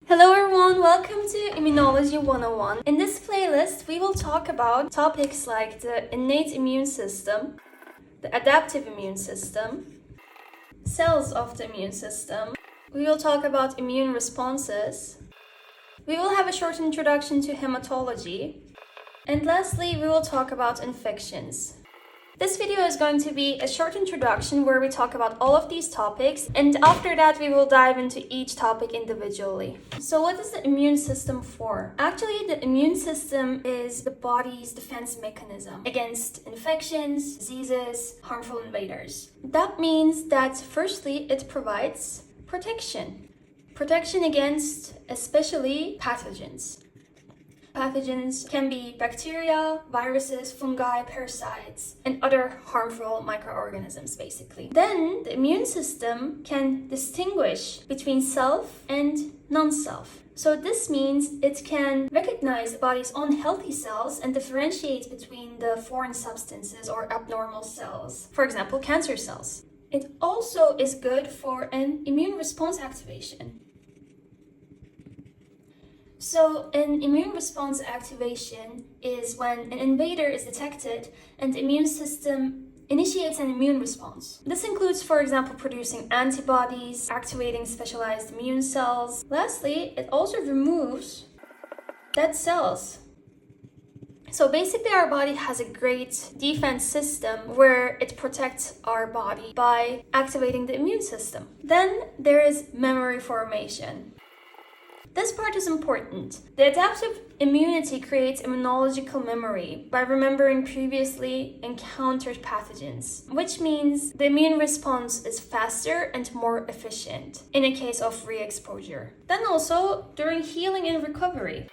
Hello everyone, welcome to Immunology 101. In this playlist, we will talk about topics like the innate immune system, the adaptive immune system, cells of the immune system. We will talk about immune responses. We will have a short introduction to hematology. And lastly, we will talk about infections. This video is going to be a short introduction where we talk about all of these topics, and after that we will dive into each topic individually. So what is the immune system for? Actually, the immune system is the body's defense mechanism against infections, diseases, harmful invaders. That means that firstly, it provides protection. Protection against especially pathogens. Pathogens can be bacteria, viruses, fungi, parasites, and other harmful microorganisms, basically. Then the immune system can distinguish between self and non-self. So this means it can recognize the body's own healthy cells and differentiate between the foreign substances or abnormal cells, for example, cancer cells. It also is good for an immune response activation. So an immune response activation is when an invader is detected and the immune system initiates an immune response. This includes, for example, producing antibodies, activating specialized immune cells. Lastly, it also removes dead cells. So basically our body has a great defense system where it protects our body by activating the immune system. Then there is memory formation. This part is important. The adaptive immunity creates immunological memory by remembering previously encountered pathogens, which means the immune response is faster and more efficient in a case of re-exposure. Then also during healing and recovery.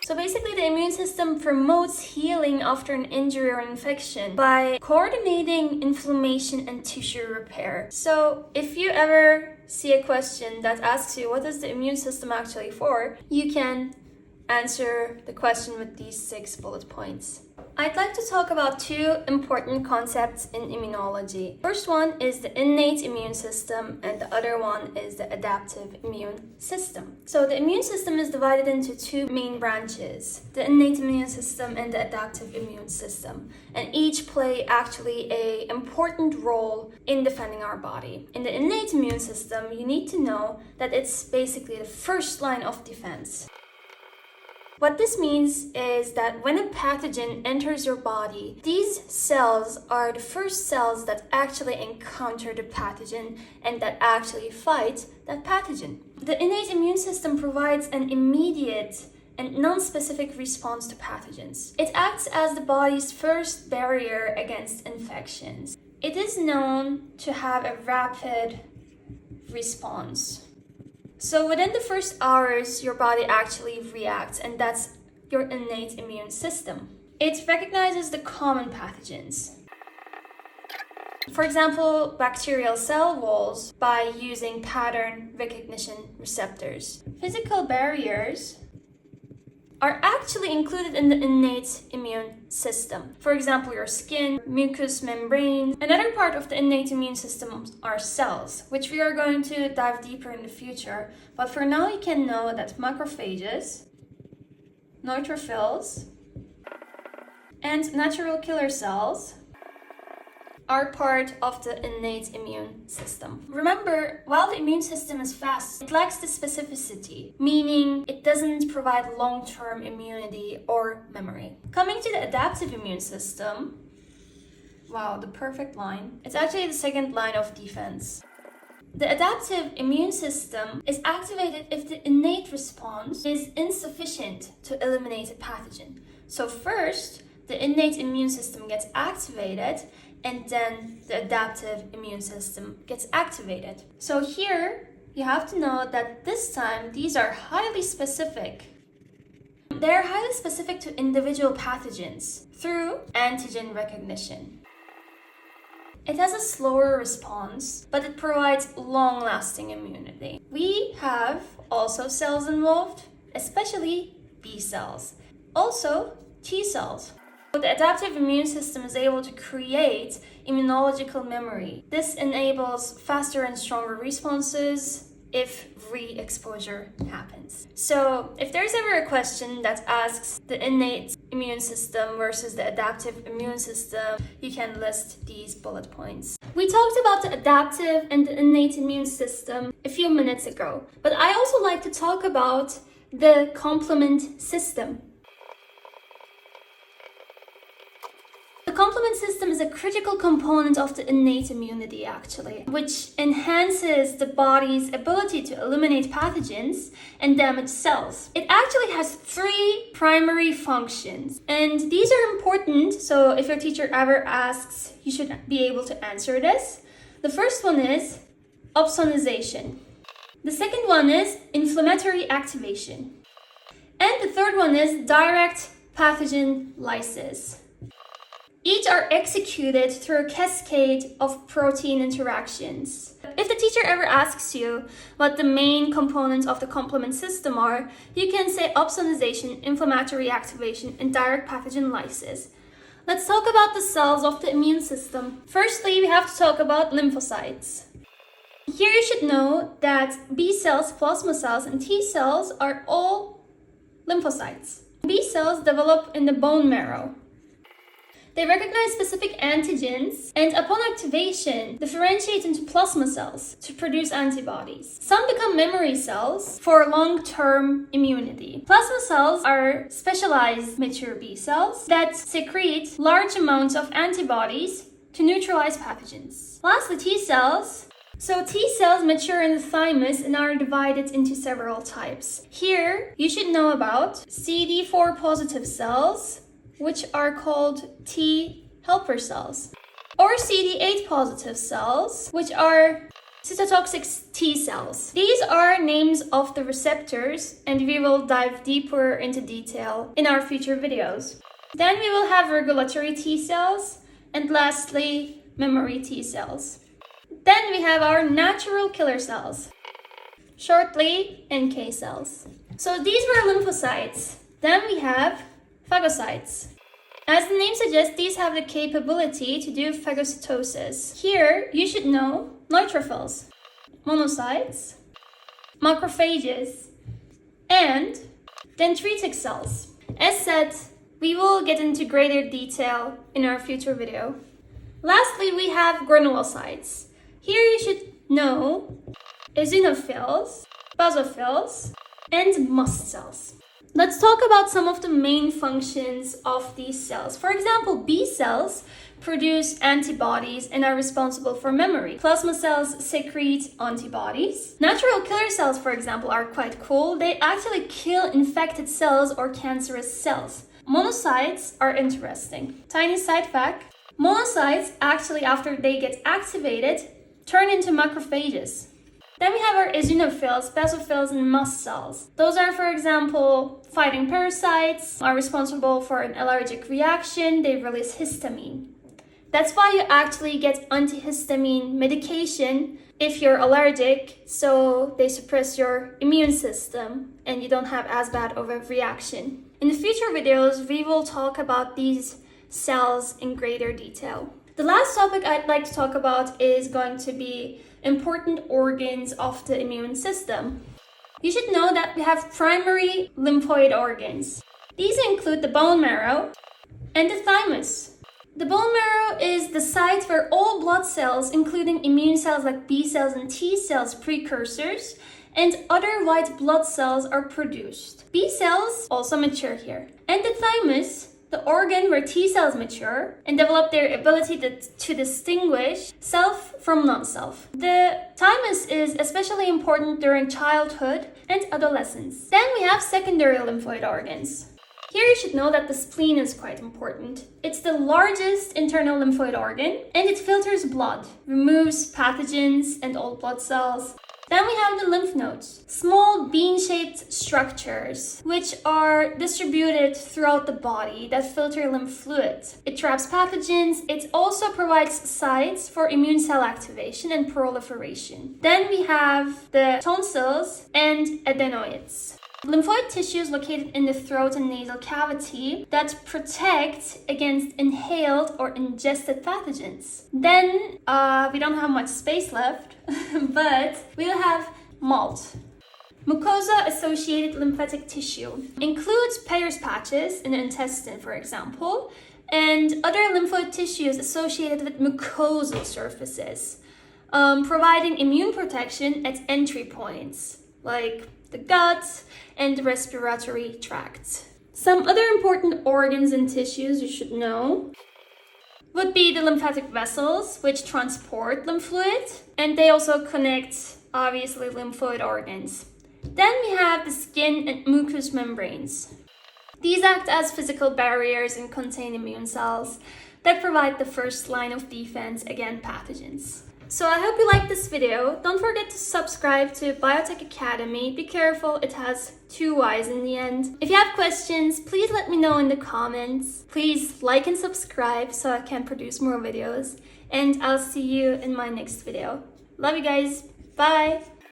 So basically the immune system promotes healing after an injury or infection by coordinating inflammation and tissue repair. So if you ever see a question that asks you what is the immune system actually for, you can answer the question with these 6 bullet points. I'd like to talk about 2 important concepts in immunology. First one is the innate immune system, and the other one is the adaptive immune system. So the immune system is divided into 2 main branches, the innate immune system and the adaptive immune system. And each play actually an important role in defending our body. In the innate immune system, you need to know that it's basically the first line of defense. What this means is that when a pathogen enters your body, these cells are the first cells that actually encounter the pathogen and that actually fight that pathogen. The innate immune system provides an immediate and non-specific response to pathogens. It acts as the body's first barrier against infections. It is known to have a rapid response. So within the first hours, your body actually reacts, and that's your innate immune system. It recognizes the common pathogens. For example, bacterial cell walls by using pattern recognition receptors. Physical barriers are actually included in the innate immune system. For example, your skin, mucous membrane. Another part of the innate immune system are cells, which we are going to dive deeper in the future. But for now, you can know that macrophages, neutrophils, and natural killer cells are part of the innate immune system. Remember, while the immune system is fast, it lacks the specificity, meaning it doesn't provide long-term immunity or memory. Coming to the adaptive immune system, wow, the perfect line. It's actually the second line of defense. The adaptive immune system is activated if the innate response is insufficient to eliminate a pathogen. So first, the innate immune system gets activated, and then the adaptive immune system gets activated. So here, you have to know that this time, these are highly specific. They're highly specific to individual pathogens through antigen recognition. It has a slower response, but it provides long-lasting immunity. We have also cells involved, especially B cells. Also, T cells. The adaptive immune system is able to create immunological memory. This enables faster and stronger responses if re-exposure happens. So if there's ever a question that asks the innate immune system versus the adaptive immune system, you can list these bullet points. We talked about the adaptive and the innate immune system a few minutes ago, but I also like to talk about the complement system. The complement system is a critical component of the innate immunity, actually, which enhances the body's ability to eliminate pathogens and damaged cells. It actually has 3 primary functions, and these are important, so if your teacher ever asks, you should be able to answer this. The first one is opsonization. The second one is inflammatory activation. And the third one is direct pathogen lysis. Each are executed through a cascade of protein interactions. If the teacher ever asks you what the main components of the complement system are, you can say opsonization, inflammatory activation, and direct pathogen lysis. Let's talk about the cells of the immune system. Firstly, we have to talk about lymphocytes. Here you should know that B cells, plasma cells, and T cells are all lymphocytes. B cells develop in the bone marrow. They recognize specific antigens and upon activation differentiate into plasma cells to produce antibodies. Some become memory cells for long-term immunity. Plasma cells are specialized mature B cells that secrete large amounts of antibodies to neutralize pathogens. Lastly, T cells. So T cells mature in the thymus and are divided into several types. Here, you should know about CD4 positive cells, which are called T helper cells, or CD8 positive cells, which are cytotoxic T cells. These are names of the receptors, and we will dive deeper into detail in our future videos. Then we will have regulatory T cells, and lastly, memory T cells. Then we have our natural killer cells, shortly NK cells. So these were lymphocytes. Then we have phagocytes. As the name suggests, these have the capability to do phagocytosis. Here, you should know neutrophils, monocytes, macrophages, and dendritic cells. As said, we will get into greater detail in our future video. Lastly, we have granulocytes. Here you should know eosinophils, basophils, and mast cells. Let's talk about some of the main functions of these cells. For example, B cells produce antibodies and are responsible for memory. Plasma cells secrete antibodies. Natural killer cells, for example, are quite cool. They actually kill infected cells or cancerous cells. Monocytes are interesting. Tiny side fact: monocytes actually, after they get activated, turn into macrophages. Then we have our eosinophils, basophils, and mast cells. Those are, for example, fighting parasites, are responsible for an allergic reaction. They release histamine. That's why you actually get antihistamine medication if you're allergic, so they suppress your immune system and you don't have as bad of a reaction. In the future videos, we will talk about these cells in greater detail. The last topic I'd like to talk about is going to be important organs of the immune system. You should know that we have primary lymphoid organs. These include the bone marrow and the thymus. The bone marrow is the site where all blood cells, including immune cells like B cells and T cells, precursors, and other white blood cells are produced. B cells also mature here. And the thymus, the organ where T cells mature and develop their ability to distinguish self from non-self. The thymus is especially important during childhood and adolescence. Then we have secondary lymphoid organs. Here you should know that the spleen is quite important. It's the largest internal lymphoid organ and it filters blood, removes pathogens and old blood cells. Then we have the lymph nodes, small bean-shaped structures which are distributed throughout the body that filter lymph fluid. It traps pathogens. It also provides sites for immune cell activation and proliferation. Then we have the tonsils and adenoids. Lymphoid tissues located in the throat and nasal cavity that protect against inhaled or ingested pathogens. Then we don't have much space left, but we'll have MALT. Mucosa-associated lymphatic tissue includes Peyer's patches in the intestine, for example, and other lymphoid tissues associated with mucosal surfaces, providing immune protection at entry points, like the gut and the respiratory tract. Some other important organs and tissues you should know would be the lymphatic vessels, which transport lymph fluid, and they also connect, obviously, lymphoid organs. Then we have the skin and mucous membranes. These act as physical barriers and contain immune cells that provide the first line of defense against pathogens. So I hope you liked this video. Don't forget to subscribe to Biotech Academy. Be careful, it has 2 Y's in the end. If you have questions, please let me know in the comments. Please like and subscribe so I can produce more videos. And I'll see you in my next video. Love you guys. Bye.